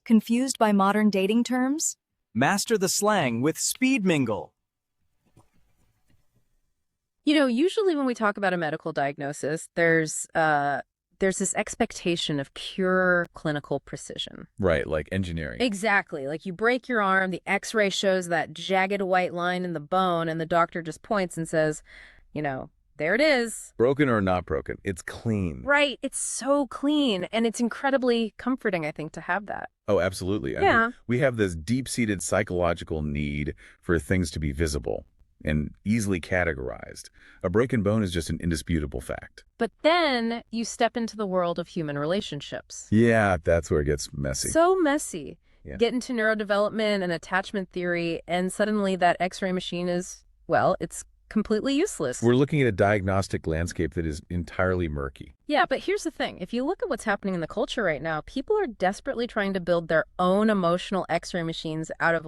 Confused by modern dating terms? Master the slang with Speed Mingle. Usually when we talk about a medical diagnosis, there's this expectation of pure clinical precision. Right, like engineering. Exactly. Like you break your arm, the X-ray shows that jagged white line in the bone, and the doctor just points and says, there it is. Broken or not broken, it's clean. Right. It's so clean, and it's incredibly comforting, I think, to have that. Oh, absolutely. Yeah. We have this deep-seated psychological need for things to be visible and easily categorized. A broken bone is just an indisputable fact. But then you step into the world of human relationships. Yeah, that's where it gets messy. So messy. Yeah. Get into neurodevelopment and attachment theory, and suddenly that X-ray machine is, it's completely useless. We're looking at a diagnostic landscape that is entirely murky. Yeah, but here's the thing. If you look at what's happening in the culture right now, people are desperately trying to build their own emotional X-ray machines out of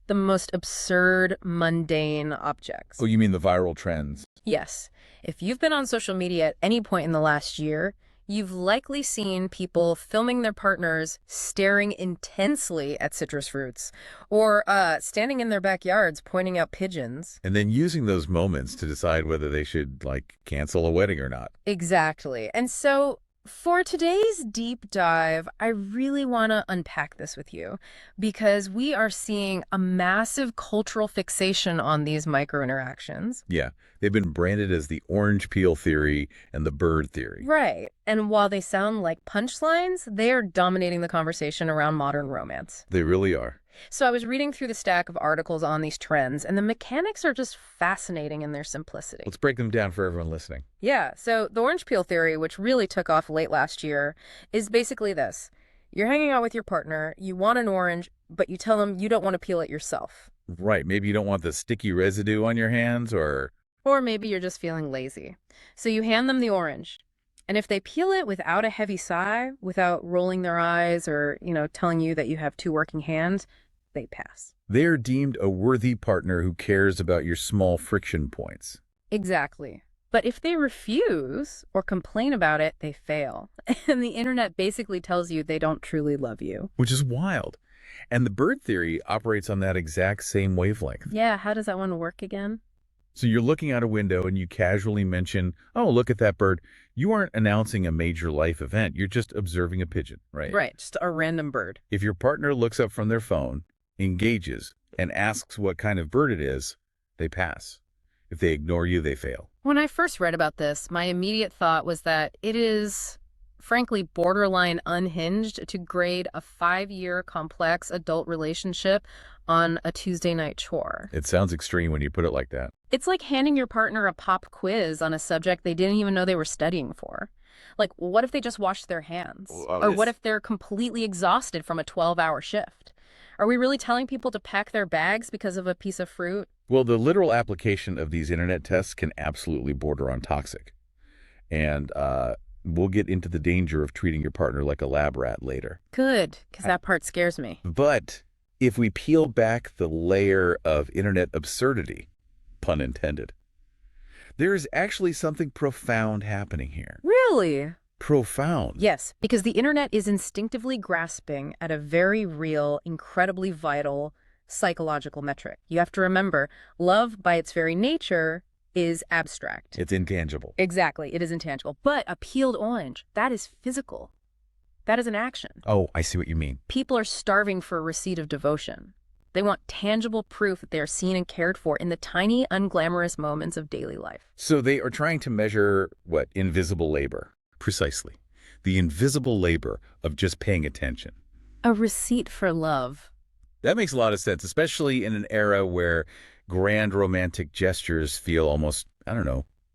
the most absurd, mundane objects. Oh, you mean the viral trends? Yes. If you've been on social media at any point in the last year, you've likely seen people filming their partners staring intensely at citrus fruits or standing in their backyards pointing out pigeons. And then using those moments to decide whether they should, cancel a wedding or not. Exactly. And so for today's deep dive, I really want to unpack this with you because we are seeing a massive cultural fixation on these micro-interactions. Yeah, they've been branded as the orange peel theory and the bird theory. Right. And while they sound like punchlines, they are dominating the conversation around modern romance. They really are. So I was reading through the stack of articles on these trends, and the mechanics are just fascinating in their simplicity. Let's break them down for everyone listening. Yeah, so the orange peel theory, which really took off late last year, is basically this. You're hanging out with your partner, you want an orange, but you tell them you don't want to peel it yourself. Right, maybe you don't want the sticky residue on your hands, or maybe you're just feeling lazy. So you hand them the orange. And if they peel it without a heavy sigh, without rolling their eyes or, telling you that you have two working hands, they pass. They are deemed a worthy partner who cares about your small friction points. Exactly. But if they refuse or complain about it, they fail. And the internet basically tells you they don't truly love you. Which is wild. And the bird theory operates on that exact same wavelength. Yeah, how does that one work again? So you're looking out a window and you casually mention, oh, look at that bird. You aren't announcing a major life event. You're just observing a pigeon, right? Right, just a random bird. If your partner looks up from their phone, engages, and asks what kind of bird it is, they pass. If they ignore you, they fail. When I first read about this, my immediate thought was that it is, frankly, borderline unhinged to grade a 5-year complex adult relationship on a Tuesday night chore. It sounds extreme when you put it like that. It's like handing your partner a pop quiz on a subject they didn't even know they were studying for. What if they just washed their hands? Or what if they're completely exhausted from a 12-hour shift? Are we really telling people to pack their bags because of a piece of fruit? Well, the literal application of these internet tests can absolutely border on toxic. And we'll get into the danger of treating your partner like a lab rat later. Good, because that part scares me. But if we peel back the layer of internet absurdity, pun intended, there is actually something profound happening here. Really? Profound. Yes, because the internet is instinctively grasping at a very real, incredibly vital psychological metric. You have to remember, love by its very nature is abstract. It's intangible. Exactly, it is intangible. But a peeled orange, that is physical. That is an action. Oh, I see what you mean. People are starving for a receipt of devotion. They want tangible proof that they are seen and cared for in the tiny, unglamorous moments of daily life. So they are trying to measure, invisible labor. Precisely. The invisible labor of just paying attention. A receipt for love. That makes a lot of sense, especially in an era where grand romantic gestures feel almost,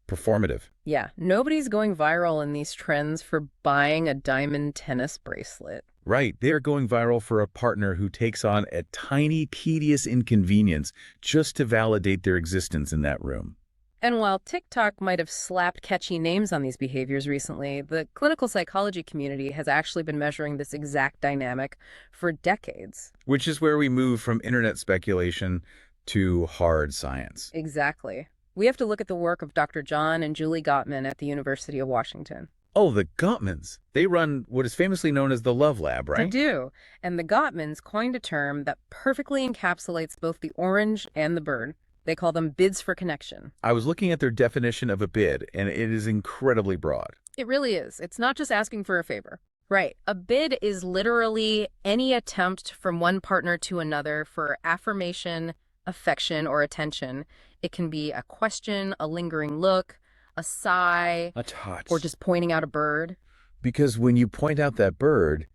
performative. Yeah, nobody's going viral in these trends for buying a diamond tennis bracelet. Right. They are going viral for a partner who takes on a tiny, tedious inconvenience just to validate their existence in that room. And while TikTok might have slapped catchy names on these behaviors recently, the clinical psychology community has actually been measuring this exact dynamic for decades. Which is where we move from internet speculation to hard science. Exactly. We have to look at the work of Dr. John and Julie Gottman at the University of Washington. Oh, the Gottmans. They run what is famously known as the Love Lab, They right? do. And the Gottmans coined a term that perfectly encapsulates both the orange and the bird. They call them bids for connection. I was looking at their definition of a bid, and it is incredibly broad. It really is. It's not just asking for a favor. Right. A bid is literally any attempt from one partner to another for affirmation, affection, or attention. It can be a question, a lingering look, a sigh, A touch. or just pointing out a bird. Because when you point out that bird,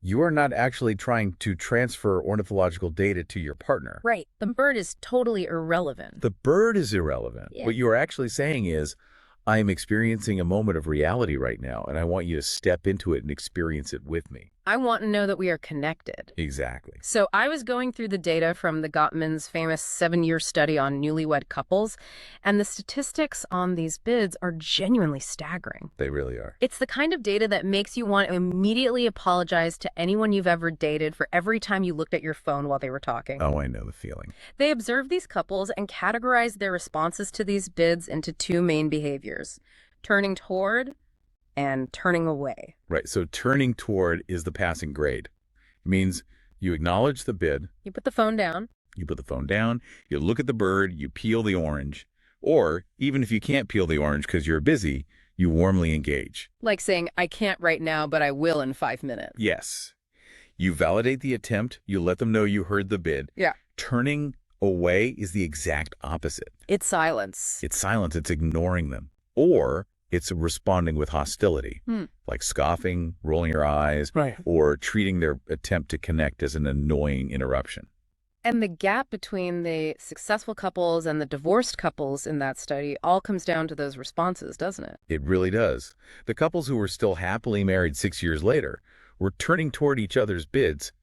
you are not actually trying to transfer ornithological data to your partner. Right. The bird is totally irrelevant. The bird is irrelevant. Yeah. What you are actually saying is, I am experiencing a moment of reality right now, and I want you to step into it and experience it with me. I want to know that we are connected. Exactly. So I was going through the data from the Gottman's famous 7-year study on newlywed couples, and the statistics on these bids are genuinely staggering. They really are. It's the kind of data that makes you want to immediately apologize to anyone you've ever dated for every time you looked at your phone while they were talking. Oh, I know the feeling. They observed these couples and categorized their responses to these bids into 2 main behaviors: turning toward and turning away. Right. So turning toward is the passing grade. It means you acknowledge the bid, You put the phone down. you put the phone down, you look at the bird, you peel the orange, or even if you can't peel the orange because you're busy, you warmly engage. Like saying, I can't right now, but I will in 5 minutes. Yes. You validate the attempt, you let them know you heard the bid. Yeah. Turning away is the exact opposite. It's silence. It's silence, it's ignoring them. Or it's responding with hostility, like scoffing, rolling your eyes, Right. or treating their attempt to connect as an annoying interruption. And the gap between the successful couples and the divorced couples in that study all comes down to those responses, doesn't it? It really does. The couples who were still happily married 6 years later were turning toward each other's bids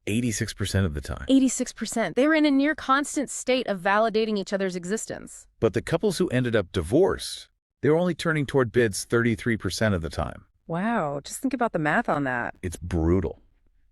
86% of the time. 86%. They were in a near constant state of validating each other's existence. But the couples who ended up divorced, they were only turning toward bids 33% of the time. Wow. Just think about the math on that. It's brutal.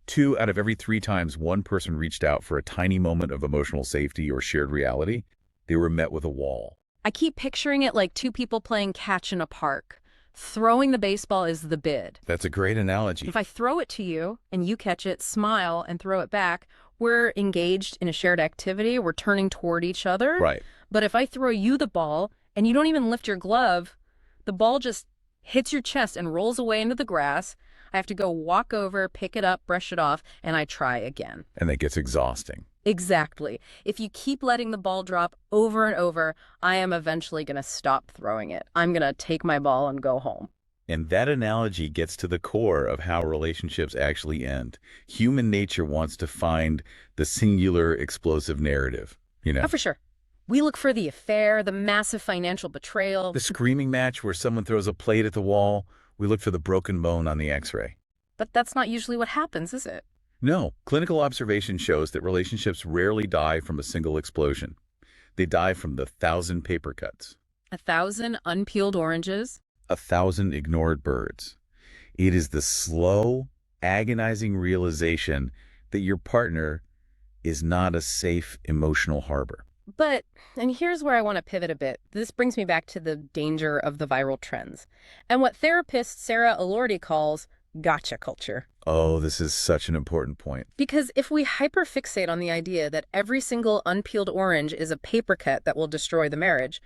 2 out of every 3 times one person reached out for a tiny moment of emotional safety or shared reality, they were met with a wall. I keep picturing it like 2 people playing catch in a park. Throwing the baseball is the bid. That's a great analogy. If I throw it to you and you catch it, smile, and throw it back, we're engaged in a shared activity. We're turning toward each other. Right. But if I throw you the ball and you don't even lift your glove, the ball just hits your chest and rolls away into the grass. I have to go walk over, pick it up, brush it off, and I try again. And that gets exhausting. Exactly. If you keep letting the ball drop over and over, I am eventually going to stop throwing it. I'm going to take my ball and go home. And that analogy gets to the core of how relationships actually end. Human nature wants to find the singular explosive narrative, you know? Oh, for sure. We look for the affair, the massive financial betrayal. The screaming match where someone throws a plate at the wall. We look for the broken bone on the x-ray. But that's not usually what happens, is it? No, clinical observation shows that relationships rarely die from a single explosion. They die from the 1,000 paper cuts, 1,000 unpeeled oranges. 1,000 ignored birds. It is the slow, agonizing realization that your partner is not a safe emotional harbor. But, and here's where I want to pivot a bit. This brings me back to the danger of the viral trends and what therapist Sarah Elordi calls gotcha culture. Oh, this is such an important point. Because if we hyperfixate on the idea that every single unpeeled orange is a paper cut that will destroy the marriage,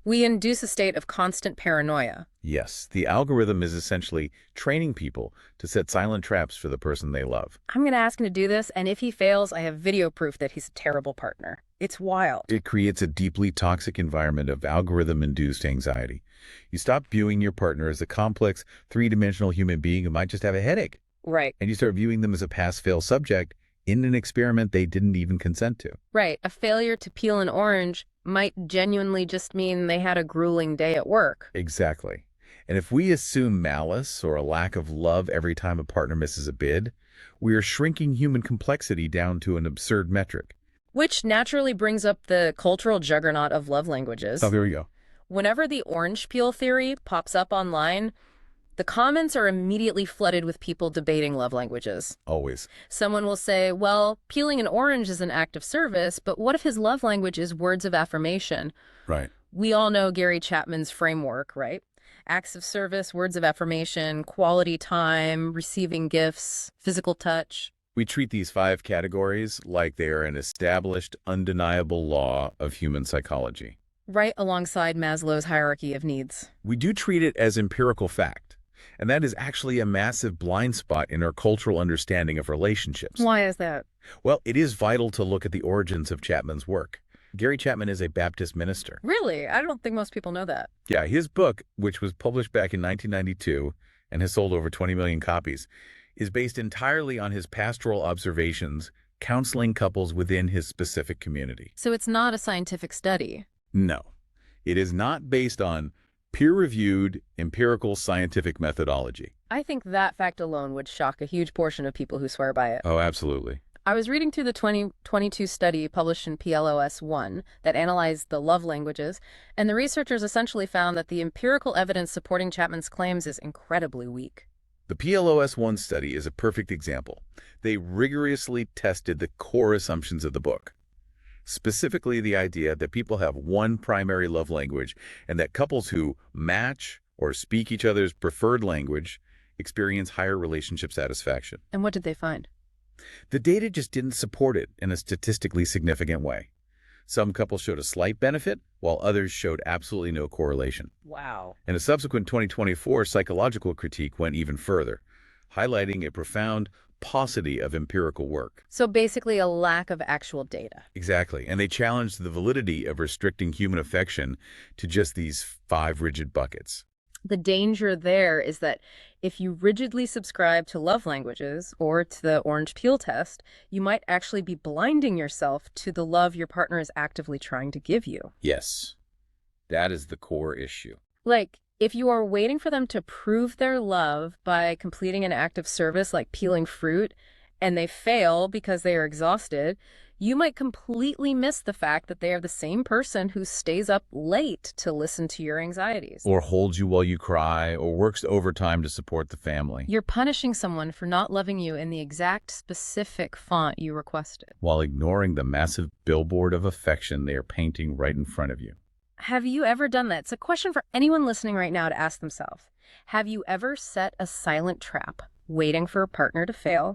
we induce a state of constant paranoia. Yes, the algorithm is essentially training people to set silent traps for the person they love. I'm going to ask him to do this, and if he fails, I have video proof that he's a terrible partner. It's wild. It creates a deeply toxic environment of algorithm-induced anxiety. You stop viewing your partner as a complex, three-dimensional human being who might just have a headache. Right. And you start viewing them as a pass-fail subject in an experiment they didn't even consent to. Right. A failure to peel an orange might genuinely just mean they had a grueling day at work. Exactly. And if we assume malice or a lack of love every time a partner misses a bid, we are shrinking human complexity down to an absurd metric. Which naturally brings up the cultural juggernaut of love languages. Oh, there we go. Whenever the orange peel theory pops up online, the comments are immediately flooded with people debating love languages. Always. Someone will say, well, peeling an orange is an act of service, but what if his love language is words of affirmation? Right. We all know Gary Chapman's framework, right? acts of service, words of affirmation, quality time, receiving gifts, physical touch. We treat these 5 categories like they are an established, undeniable law of human psychology. Right alongside Maslow's hierarchy of needs. We do treat it as empirical fact, and that is actually a massive blind spot in our cultural understanding of relationships. Why is that? Well, it is vital to look at the origins of Chapman's work. Gary Chapman is a Baptist minister. Really? I don't think most people know that. Yeah, his book, which was published back in 1992 and has sold over 20 million copies, is based entirely on his pastoral observations, counseling couples within his specific community. So it's not a scientific study. No, it is not based on peer-reviewed, empirical scientific methodology. I think that fact alone would shock a huge portion of people who swear by it. Oh, absolutely. I was reading through the 2022 study published in PLOS 1 that analyzed the love languages, and the researchers essentially found that the empirical evidence supporting Chapman's claims is incredibly weak. The PLOS-1 study is a perfect example. They rigorously tested the core assumptions of the book, specifically the idea that people have one primary love language and that couples who match or speak each other's preferred language experience higher relationship satisfaction. And what did they find? The data just didn't support it in a statistically significant way. Some couples showed a slight benefit, while others showed absolutely no correlation. Wow. And a subsequent 2024 psychological critique went even further, highlighting a profound paucity of empirical work. So basically a lack of actual data. Exactly. And they challenged the validity of restricting human affection to just these 5 rigid buckets. The danger there is that if you rigidly subscribe to love languages or to the orange peel test, you might actually be blinding yourself to the love your partner is actively trying to give you. Yes, that is the core issue. Like, if you are waiting for them to prove their love by completing an act of service like peeling fruit, and they fail because they are exhausted, you might completely miss the fact that they are the same person who stays up late to listen to your anxieties. Or holds you while you cry, or works overtime to support the family. You're punishing someone for not loving you in the exact specific font you requested, while ignoring the massive billboard of affection they are painting right in front of you. Have you ever done that? It's a question for anyone listening right now to ask themselves. Have you ever set a silent trap, waiting for a partner to fail,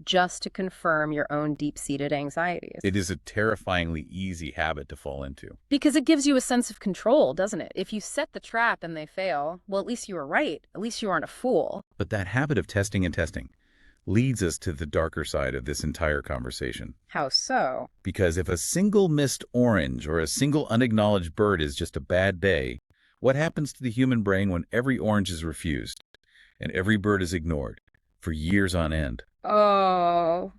just to confirm your own deep-seated anxieties? It is a terrifyingly easy habit to fall into. Because it gives you a sense of control, doesn't it? If you set the trap and they fail, well, at least you were right. At least you aren't a fool. But that habit of testing and testing leads us to the darker side of this entire conversation. How so? Because if a single missed orange or a single unacknowledged bird is just a bad day, what happens to the human brain when every orange is refused and every bird is ignored for years on end? Oh,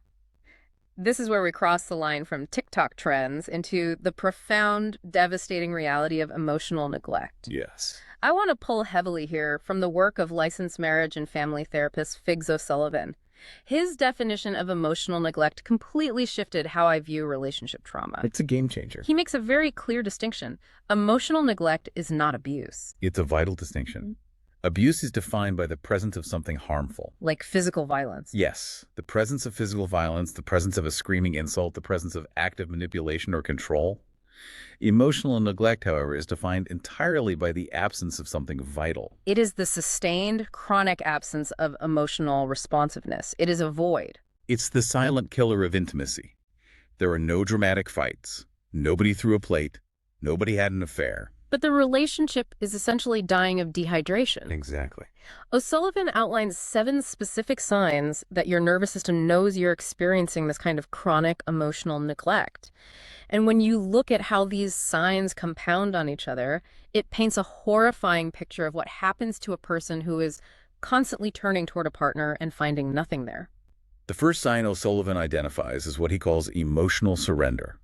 this is where we cross the line from TikTok trends into the profound, devastating reality of emotional neglect. Yes. I want to pull heavily here from the work of licensed marriage and family therapist Figs O'Sullivan. His definition of emotional neglect completely shifted how I view relationship trauma. It's a game changer. He makes a very clear distinction. Emotional neglect is not abuse. It's a vital distinction. Abuse is defined by the presence of something harmful. Like physical violence. Yes, the presence of physical violence, the presence of a screaming insult, the presence of active manipulation or control. Emotional neglect, however, is defined entirely by the absence of something vital. It is the sustained, chronic absence of emotional responsiveness. It is a void. It's the silent killer of intimacy. There are no dramatic fights. Nobody threw a plate. Nobody had an affair. But the relationship is essentially dying of dehydration. Exactly. O'Sullivan outlines 7 specific signs that your nervous system knows you're experiencing this kind of chronic emotional neglect. And when you look at how these signs compound on each other, it paints a horrifying picture of what happens to a person who is constantly turning toward a partner and finding nothing there. The first sign O'Sullivan identifies is what he calls emotional surrender,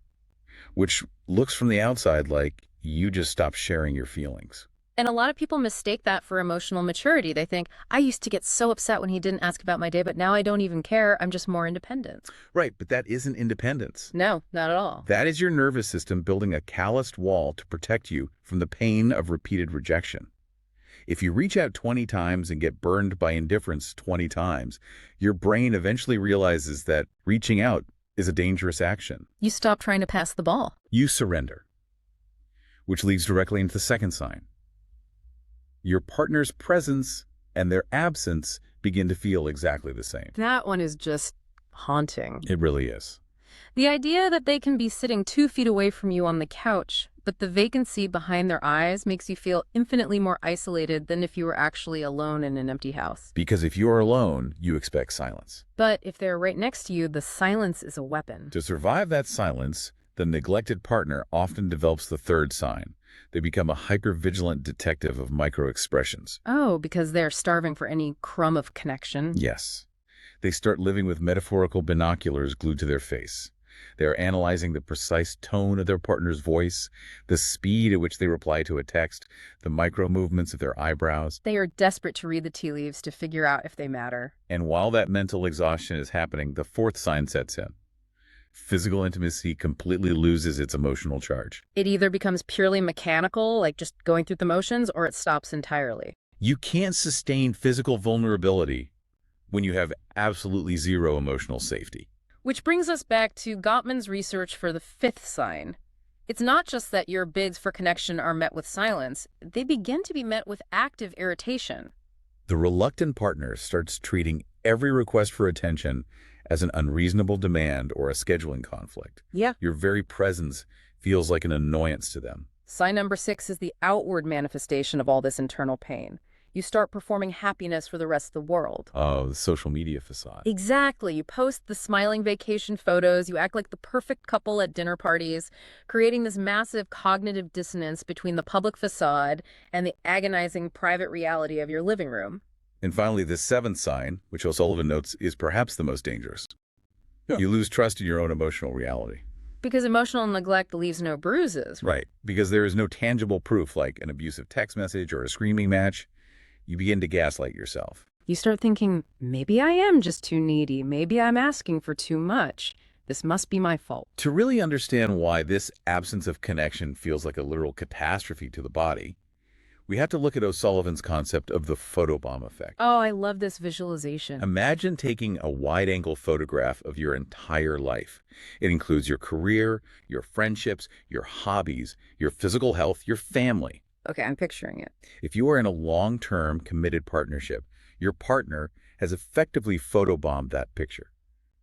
which looks from the outside like you just stopped sharing your feelings. And a lot of people mistake that for emotional maturity. They think, I used to get so upset when he didn't ask about my day, but now I don't even care. I'm just more independent. Right, but that isn't independence. No, not at all. That is your nervous system building a calloused wall to protect you from the pain of repeated rejection. If you reach out 20 times and get burned by indifference 20 times, your brain eventually realizes that reaching out is a dangerous action. You stop trying to pass the ball. You surrender, which leads directly into the second sign. Your partner's presence and their absence begin to feel exactly the same. That one is just haunting. It really is. The idea that they can be sitting 2 feet away from you on the couch, but the vacancy behind their eyes makes you feel infinitely more isolated than if you were actually alone in an empty house. Because if you are alone, you expect silence. But if they're right next to you, the silence is a weapon. To survive that silence, the neglected partner often develops the third sign. They become a hypervigilant detective of micro-expressions. Oh, because they're starving for any crumb of connection. Yes. They start living with metaphorical binoculars glued to their face. They are analyzing the precise tone of their partner's voice, the speed at which they reply to a text, the micro-movements of their eyebrows. They are desperate to read the tea leaves to figure out if they matter. And while that mental exhaustion is happening, the fourth sign sets in. Physical intimacy completely loses its emotional charge. It either becomes purely mechanical, like just going through the motions, or it stops entirely. You can't sustain physical vulnerability when you have absolutely zero emotional safety. Which brings us back to Gottman's research for the fifth sign. It's not just that your bids for connection are met with silence, they begin to be met with active irritation. The reluctant partner starts treating every request for attention as an unreasonable demand or a scheduling conflict. Yeah. Your very presence feels like an annoyance to them. Sign number 6 is the outward manifestation of all this internal pain. You start performing happiness for the rest of the world. Oh, the social media facade. Exactly. You post the smiling vacation photos. You act like the perfect couple at dinner parties, creating this massive cognitive dissonance between the public facade and the agonizing private reality of your living room. And finally, the seventh sign, which O'Sullivan notes is perhaps the most dangerous. Yeah. You lose trust in your own emotional reality. Because emotional neglect leaves no bruises. Right. Because there is no tangible proof like an abusive text message or a screaming match. You begin to gaslight yourself. You start thinking, maybe I am just too needy. Maybe I'm asking for too much. This must be my fault. To really understand why this absence of connection feels like a literal catastrophe to the body, we have to look at O'Sullivan's concept of the photobomb effect. Oh, I love this visualization. Imagine taking a wide-angle photograph of your entire life. It includes your career, your friendships, your hobbies, your physical health, your family. Okay, I'm picturing it. If you are in a long-term committed partnership, your partner has effectively photobombed that picture.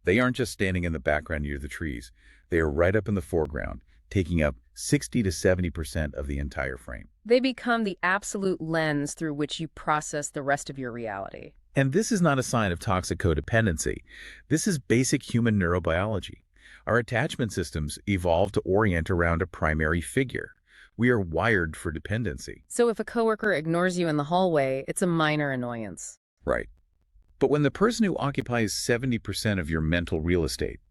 They aren't just standing in the background near the trees. They are right up in the foreground, taking up 60 to 70% of the entire frame. They become the absolute lens through which you process the rest of your reality. And this is not a sign of toxic codependency. This is basic human neurobiology. Our attachment systems evolved to orient around a primary figure. We are wired for dependency. So if a coworker ignores you in the hallway, it's a minor annoyance. Right. But when the person who occupies 70% of your mental real estate,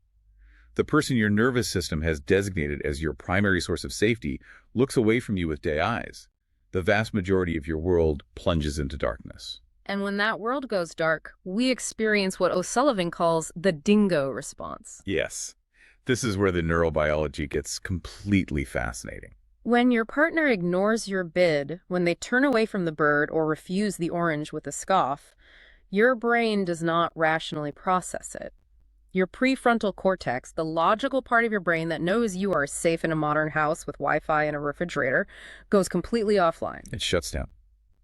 the person your nervous system has designated as your primary source of safety, looks away from you with day eyes, the vast majority of your world plunges into darkness. And when that world goes dark, we experience what O'Sullivan calls the dingo response. Yes. This is where the neurobiology gets completely fascinating. When your partner ignores your bid, when they turn away from the bird or refuse the orange with a scoff, your brain does not rationally process it. Your prefrontal cortex, the logical part of your brain that knows you are safe in a modern house with Wi-Fi and a refrigerator, goes completely offline. It shuts down.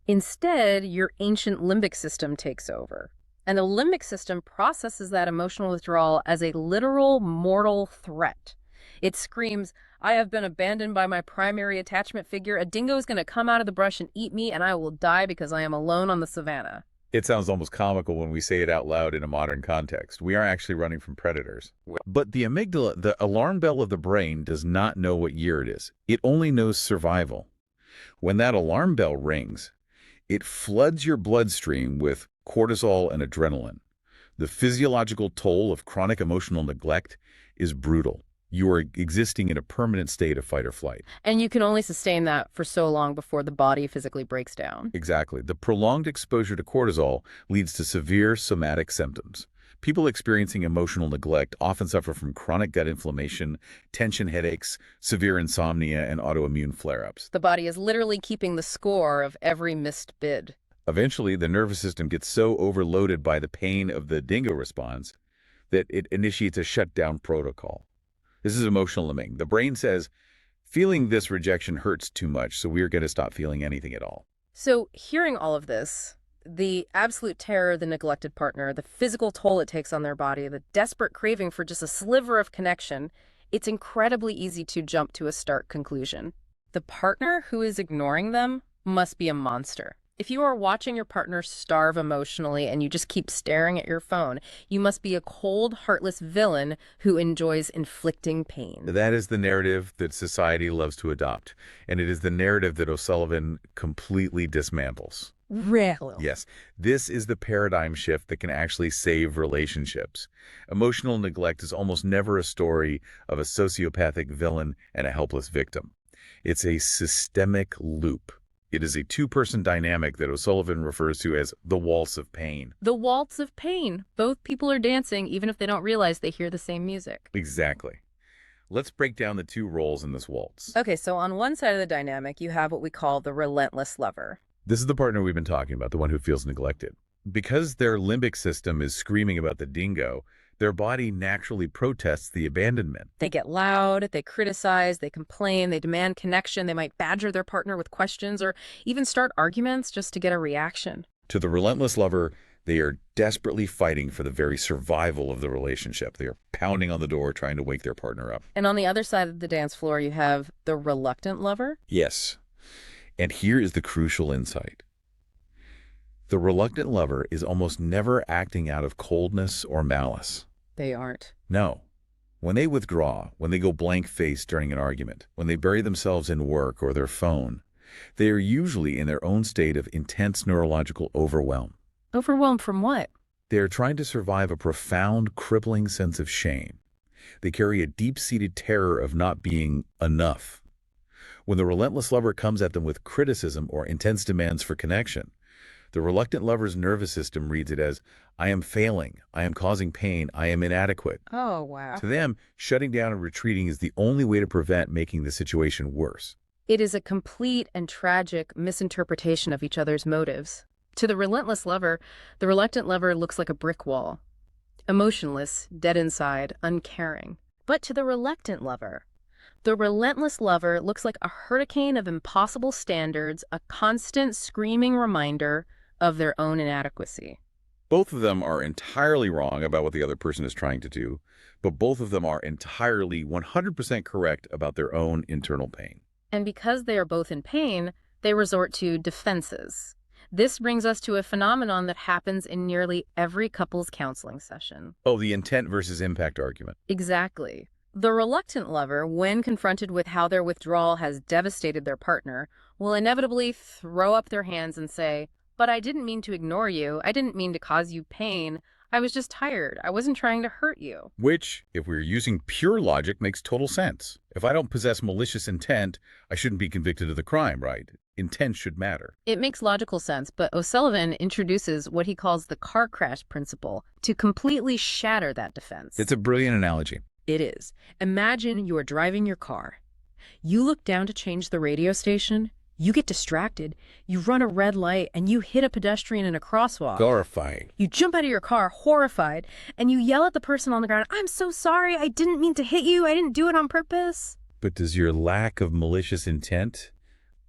Instead, your ancient limbic system takes over. And the limbic system processes that emotional withdrawal as a literal mortal threat. It screams, I have been abandoned by my primary attachment figure. A dingo is going to come out of the brush and eat me, and I will die because I am alone on the savannah. It sounds almost comical when we say it out loud in a modern context. We are actually running from predators. But the amygdala, the alarm bell of the brain, does not know what year it is. It only knows survival. When that alarm bell rings, it floods your bloodstream with cortisol and adrenaline. The physiological toll of chronic emotional neglect is brutal. You are existing in a permanent state of fight or flight. And you can only sustain that for so long before the body physically breaks down. Exactly. The prolonged exposure to cortisol leads to severe somatic symptoms. People experiencing emotional neglect often suffer from chronic gut inflammation, tension headaches, severe insomnia, and autoimmune flare-ups. The body is literally keeping the score of every missed bid. Eventually, the nervous system gets so overloaded by the pain of the dingo response that it initiates a shutdown protocol. This is emotional lemming. The brain says, feeling this rejection hurts too much, so we're going to stop feeling anything at all. So hearing all of this, the absolute terror of the neglected partner, the physical toll it takes on their body, the desperate craving for just a sliver of connection, it's incredibly easy to jump to a stark conclusion. The partner who is ignoring them must be a monster. If you are watching your partner starve emotionally and you just keep staring at your phone, you must be a cold, heartless villain who enjoys inflicting pain. That is the narrative that society loves to adopt, and it is the narrative that O'Sullivan completely dismantles. Really? Yes, this is the paradigm shift that can actually save relationships. Emotional neglect is almost never a story of a sociopathic villain and a helpless victim. It's a systemic loop. It is a two-person dynamic that O'Sullivan refers to as the waltz of pain. The waltz of pain. Both people are dancing even if they don't realize they hear the same music. Exactly. Let's break down the two roles in this waltz. Okay, so on one side of the dynamic, you have what we call the relentless lover. This is the partner we've been talking about, the one who feels neglected. Because their limbic system is screaming about the dingo, their body naturally protests the abandonment. They get loud, they criticize, they complain, they demand connection, they might badger their partner with questions or even start arguments just to get a reaction. To the relentless lover, they are desperately fighting for the very survival of the relationship. They are pounding on the door trying to wake their partner up. And on the other side of the dance floor, you have the reluctant lover. Yes. And here is the crucial insight. The reluctant lover is almost never acting out of coldness or malice. They aren't. No. When they withdraw, when they go blank-faced during an argument, when they bury themselves in work or their phone, they are usually in their own state of intense neurological overwhelm. Overwhelmed from what? They are trying to survive a profound, crippling sense of shame. They carry a deep-seated terror of not being enough. When the relentless lover comes at them with criticism or intense demands for connection, the reluctant lover's nervous system reads it as, I am failing, I am causing pain, I am inadequate. Oh, wow. To them, shutting down and retreating is the only way to prevent making the situation worse. It is a complete and tragic misinterpretation of each other's motives. To the relentless lover, the reluctant lover looks like a brick wall. Emotionless, dead inside, uncaring. But to the reluctant lover, the relentless lover looks like a hurricane of impossible standards, a constant screaming reminder of their own inadequacy. Both of them are entirely wrong about what the other person is trying to do, but both of them are entirely 100% correct about their own internal pain. And because they are both in pain, they resort to defenses. This brings us to a phenomenon that happens in nearly every couples counseling session. Oh, the intent versus impact argument. Exactly. The reluctant lover, when confronted with how their withdrawal has devastated their partner, will inevitably throw up their hands and say, but I didn't mean to ignore you. I didn't mean to cause you pain. I was just tired. I wasn't trying to hurt you. Which, if we're using pure logic, makes total sense. If I don't possess malicious intent, I shouldn't be convicted of the crime, right? Intent should matter. It makes logical sense, but O'Sullivan introduces what he calls the car crash principle to completely shatter that defense. It's a brilliant analogy. It is. Imagine you are driving your car. You look down to change the radio station. You get distracted. You run a red light and you hit a pedestrian in a crosswalk. Horrifying. You jump out of your car, horrified, and you yell at the person on the ground, I'm so sorry. I didn't mean to hit you. I didn't do it on purpose. But does your lack of malicious intent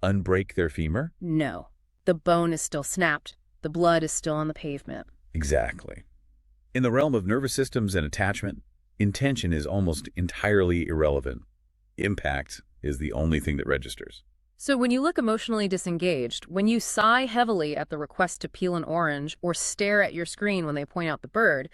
unbreak their femur? No. The bone is still snapped. The blood is still on the pavement. Exactly. In the realm of nervous systems and attachment, intention is almost entirely irrelevant. Impact is the only thing that registers. So when you look emotionally disengaged, when you sigh heavily at the request to peel an orange or stare at your screen when they point out the bird,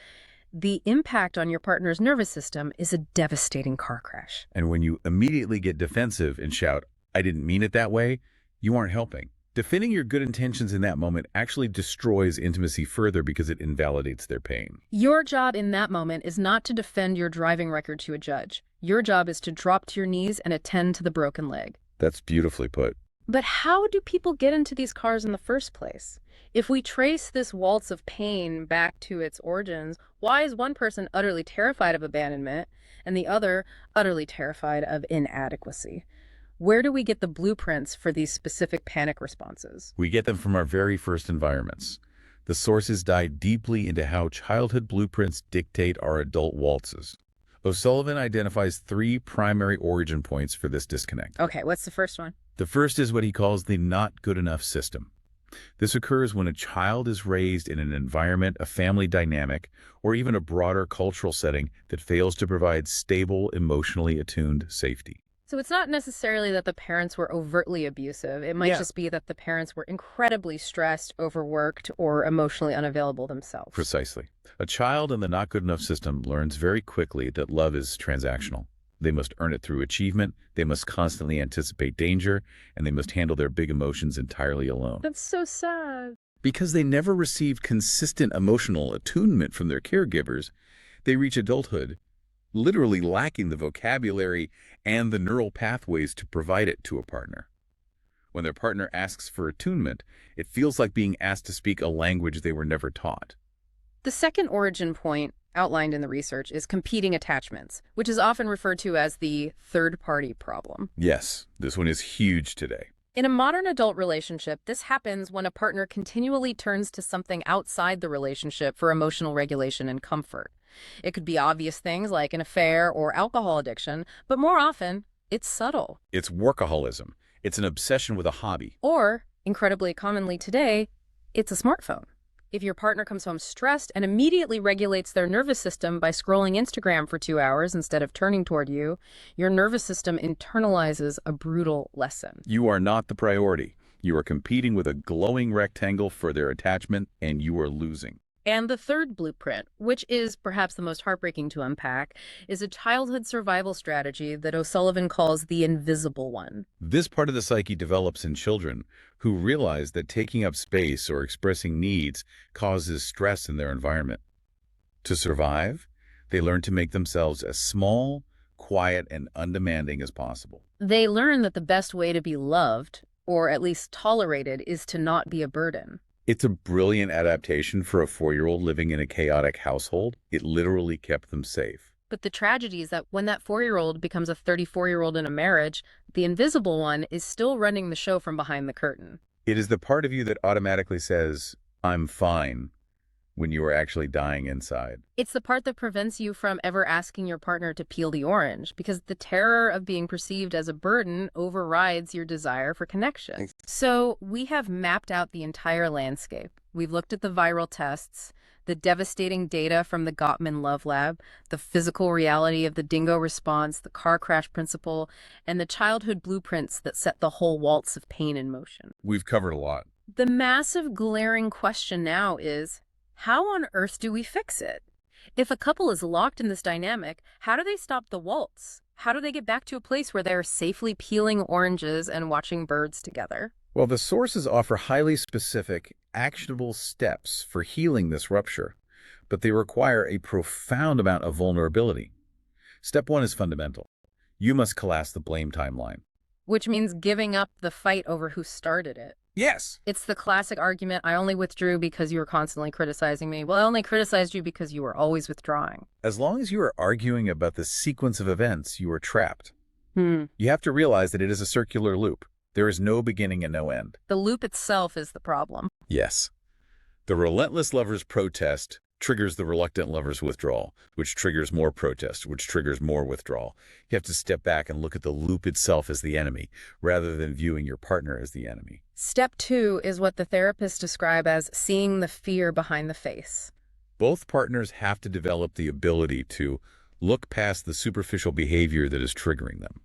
the impact on your partner's nervous system is a devastating car crash. And when you immediately get defensive and shout, I didn't mean it that way, you aren't helping. Defending your good intentions in that moment actually destroys intimacy further because it invalidates their pain. Your job in that moment is not to defend your driving record to a judge. Your job is to drop to your knees and attend to the broken leg. That's beautifully put. But how do people get into these cars in the first place? If we trace this waltz of pain back to its origins, why is one person utterly terrified of abandonment and the other utterly terrified of inadequacy? Where do we get the blueprints for these specific panic responses? We get them from our very first environments. The sources dive deeply into how childhood blueprints dictate our adult waltzes. O'Sullivan identifies 3 primary origin points for this disconnect. Okay, what's the first one? The first is what he calls the not good enough system. This occurs when a child is raised in an environment, a family dynamic, or even a broader cultural setting that fails to provide stable, emotionally attuned safety. So it's not necessarily that the parents were overtly abusive. It might Yeah. just be that the parents were incredibly stressed, overworked, or emotionally unavailable themselves. Precisely. A child in the not good enough system learns very quickly that love is transactional. They must earn it through achievement, they must constantly anticipate danger, and they must handle their big emotions entirely alone. That's so sad. Because they never received consistent emotional attunement from their caregivers, they reach adulthood literally lacking the vocabulary and the neural pathways to provide it to a partner. When their partner asks for attunement, it feels like being asked to speak a language they were never taught. The second origin point outlined in the research is competing attachments, which is often referred to as the third-party problem. Yes, this one is huge today. In a modern adult relationship, this happens when a partner continually turns to something outside the relationship for emotional regulation and comfort. It could be obvious things like an affair or alcohol addiction, but more often, it's subtle. It's workaholism. It's an obsession with a hobby. Or, incredibly commonly today, it's a smartphone. If your partner comes home stressed and immediately regulates their nervous system by scrolling Instagram for 2 hours instead of turning toward you, your nervous system internalizes a brutal lesson. You are not the priority. You are competing with a glowing rectangle for their attachment, and you are losing. And the third blueprint, which is perhaps the most heartbreaking to unpack, is a childhood survival strategy that O'Sullivan calls the invisible one. This part of the psyche develops in children who realize that taking up space or expressing needs causes stress in their environment. To survive, they learn to make themselves as small, quiet, and undemanding as possible. They learn that the best way to be loved, or at least tolerated, is to not be a burden. It's a brilliant adaptation for a 4-year-old living in a chaotic household. It literally kept them safe. But the tragedy is that when that 4-year-old becomes a 34-year-old in a marriage, the invisible one is still running the show from behind the curtain. It is the part of you that automatically says, "I'm fine," when you are actually dying inside. It's the part that prevents you from ever asking your partner to peel the orange, because the terror of being perceived as a burden overrides your desire for connection. So we have mapped out the entire landscape. We've looked at the viral tests, the devastating data from the Gottman Love Lab, the physical reality of the dingo response, the car crash principle, and the childhood blueprints that set the whole waltz of pain in motion. We've covered a lot. The massive glaring question now is, how on earth do we fix it? If a couple is locked in this dynamic, how do they stop the waltz? How do they get back to a place where they're safely peeling oranges and watching birds together? Well, the sources offer highly specific, actionable steps for healing this rupture, but they require a profound amount of vulnerability. Step 1 is fundamental. You must collapse the blame timeline. Which means giving up the fight over who started it. Yes. It's the classic argument, I only withdrew because you were constantly criticizing me. Well, I only criticized you because you were always withdrawing. As long as you are arguing about the sequence of events, you are trapped. You You have to realize that it is a circular loop. There is no beginning and no end. The loop itself is the problem. Yes. The relentless lover's protest triggers the reluctant lover's withdrawal, which triggers more protest, which triggers more withdrawal. You have to step back and look at the loop itself as the enemy, rather than viewing your partner as the enemy. Step 2 is what the therapists describe as seeing the fear behind the face. Both partners have to develop the ability to look past the superficial behavior that is triggering them.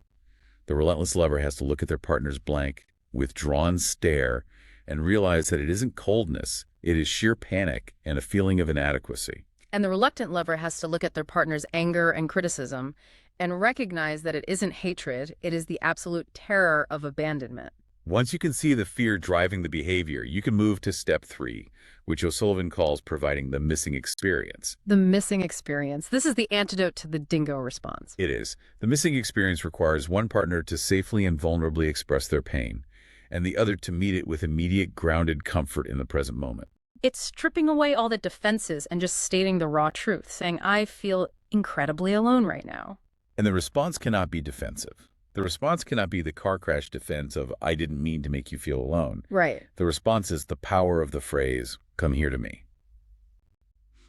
The relentless lover has to look at their partner's blank, withdrawn stare and realize that it isn't coldness, it is sheer panic and a feeling of inadequacy. And the reluctant lover has to look at their partner's anger and criticism and recognize that it isn't hatred, it is the absolute terror of abandonment. Once you can see the fear driving the behavior, you can move to step 3, which O'Sullivan calls providing the missing experience. The missing experience. This is the antidote to the dingo response. It is. The missing experience requires one partner to safely and vulnerably express their pain, and the other to meet it with immediate grounded comfort in the present moment. It's stripping away all the defenses and just stating the raw truth, saying, I feel incredibly alone right now. And the response cannot be defensive. The response cannot be the car crash defense of, I didn't mean to make you feel alone. Right. The response is the power of the phrase, come here to me.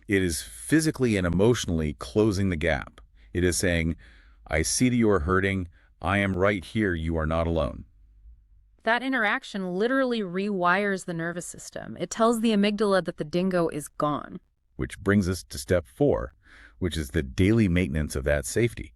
It is physically and emotionally closing the gap. It is saying, I see that you are hurting. I am right here. You are not alone. That interaction literally rewires the nervous system. It tells the amygdala that the dingo is gone. Which brings us to step 4, which is the daily maintenance of that safety.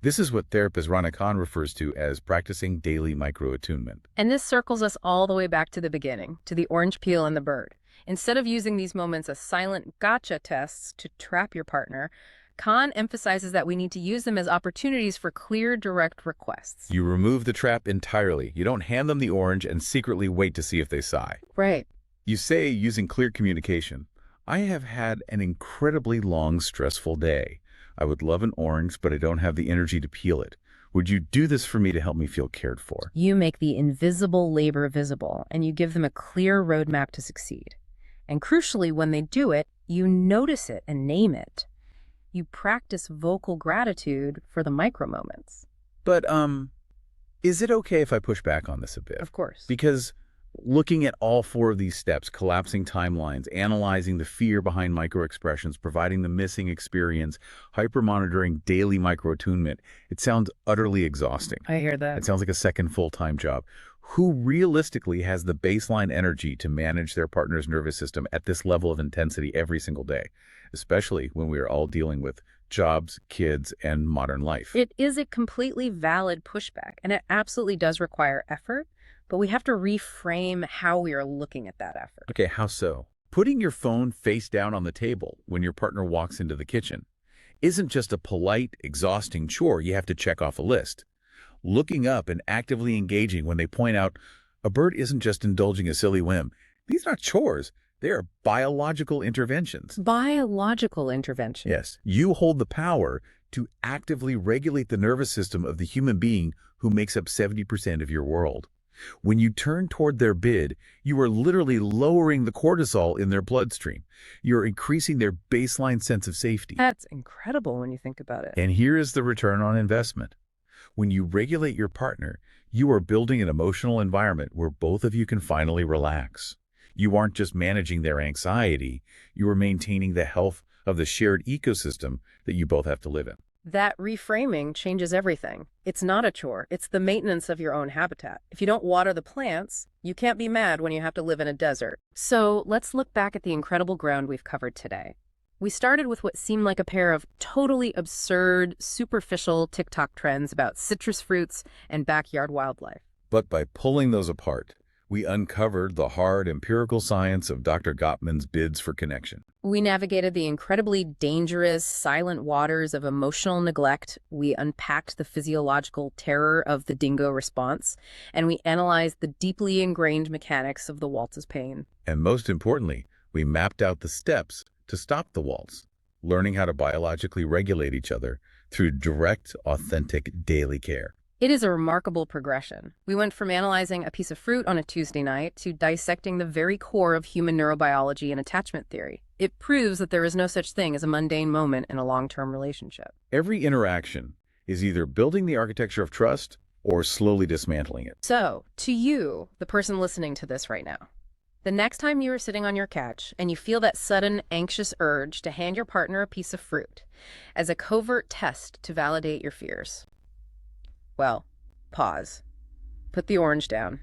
This is what therapist Rana Khan refers to as practicing daily microattunement. And this circles us all the way back to the beginning, to the orange peel and the bird. Instead of using these moments as silent gotcha tests to trap your partner, Khan emphasizes that we need to use them as opportunities for clear, direct requests. You remove the trap entirely. You don't hand them the orange and secretly wait to see if they sigh. Right. You say, using clear communication, I have had an incredibly long, stressful day. I would love an orange, but I don't have the energy to peel it. Would you do this for me to help me feel cared for? You make the invisible labor visible, and you give them a clear roadmap to succeed. And crucially, when they do it, you notice it and name it. You practice vocal gratitude for the micro moments. But, is it okay if I push back on this a bit? Of course. Because looking at all 4 of these steps, collapsing timelines, analyzing the fear behind microexpressions, providing the missing experience, hyper-monitoring daily microattunement, it sounds utterly exhausting. I hear that. It sounds like a second full-time job. Who realistically has the baseline energy to manage their partner's nervous system at this level of intensity every single day, especially when we are all dealing with jobs, kids, and modern life? It is a completely valid pushback, and it absolutely does require effort, but we have to reframe how we are looking at that effort. Okay, how so? Putting your phone face down on the table when your partner walks into the kitchen isn't just a polite, exhausting chore you have to check off a list. Looking up and actively engaging when they point out a bird isn't just indulging a silly whim. These are not chores. They are biological interventions. Biological intervention. Yes, you hold the power to actively regulate the nervous system of the human being who makes up 70% of your world. When you turn toward their bid, you are literally lowering the cortisol in their bloodstream. You're increasing their baseline sense of safety. That's incredible when you think about it. And here is the return on investment. When you regulate your partner, you are building an emotional environment where both of you can finally relax. You aren't just managing their anxiety, you are maintaining the health of the shared ecosystem that you both have to live in. That reframing changes everything. It's not a chore. It's the maintenance of your own habitat. If you don't water the plants, you can't be mad when you have to live in a desert. So let's look back at the incredible ground we've covered today. We started with what seemed like a pair of totally absurd, superficial TikTok trends about citrus fruits and backyard wildlife. But by pulling those apart, we uncovered the hard empirical science of Dr. Gottman's bids for connection. We navigated the incredibly dangerous, silent waters of emotional neglect. We unpacked the physiological terror of the dingo response, and we analyzed the deeply ingrained mechanics of the waltz's pain. And most importantly, we mapped out the steps to stop the waltz, learning how to biologically regulate each other through direct, authentic daily care. It is a remarkable progression. We went from analyzing a piece of fruit on a Tuesday night to dissecting the very core of human neurobiology and attachment theory. It proves that there is no such thing as a mundane moment in a long-term relationship. Every interaction is either building the architecture of trust or slowly dismantling it. So, to you, the person listening to this right now, the next time you are sitting on your couch and you feel that sudden anxious urge to hand your partner a piece of fruit as a covert test to validate your fears, well, pause. Put the orange down.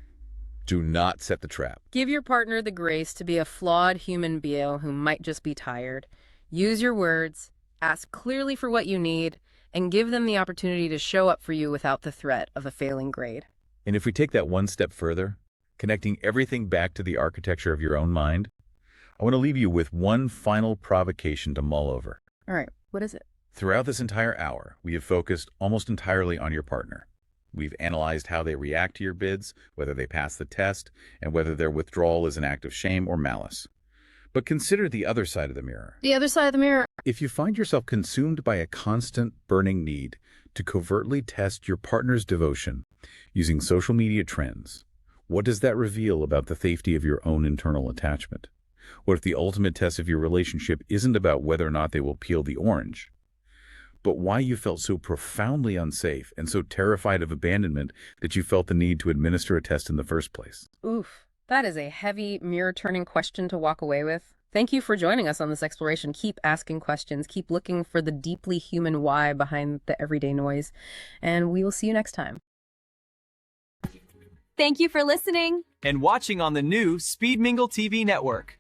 Do not set the trap. Give your partner the grace to be a flawed human being who might just be tired. Use your words, ask clearly for what you need, and give them the opportunity to show up for you without the threat of a failing grade. And if we take that one step further, connecting everything back to the architecture of your own mind, I want to leave you with one final provocation to mull over. All right, what is it? Throughout this entire hour, we have focused almost entirely on your partner. We've analyzed how they react to your bids, whether they pass the test, and whether their withdrawal is an act of shame or malice. But consider the other side of the mirror. The other side of the mirror. If you find yourself consumed by a constant burning need to covertly test your partner's devotion using social media trends, what does that reveal about the safety of your own internal attachment? What if the ultimate test of your relationship isn't about whether or not they will peel the orange, but why you felt so profoundly unsafe and so terrified of abandonment that you felt the need to administer a test in the first place? Oof, that is a heavy, mirror-turning question to walk away with. Thank you for joining us on this exploration. Keep asking questions. Keep looking for the deeply human why behind the everyday noise. And we will see you next time. Thank you for listening. And watching on the new Speed Mingle TV network.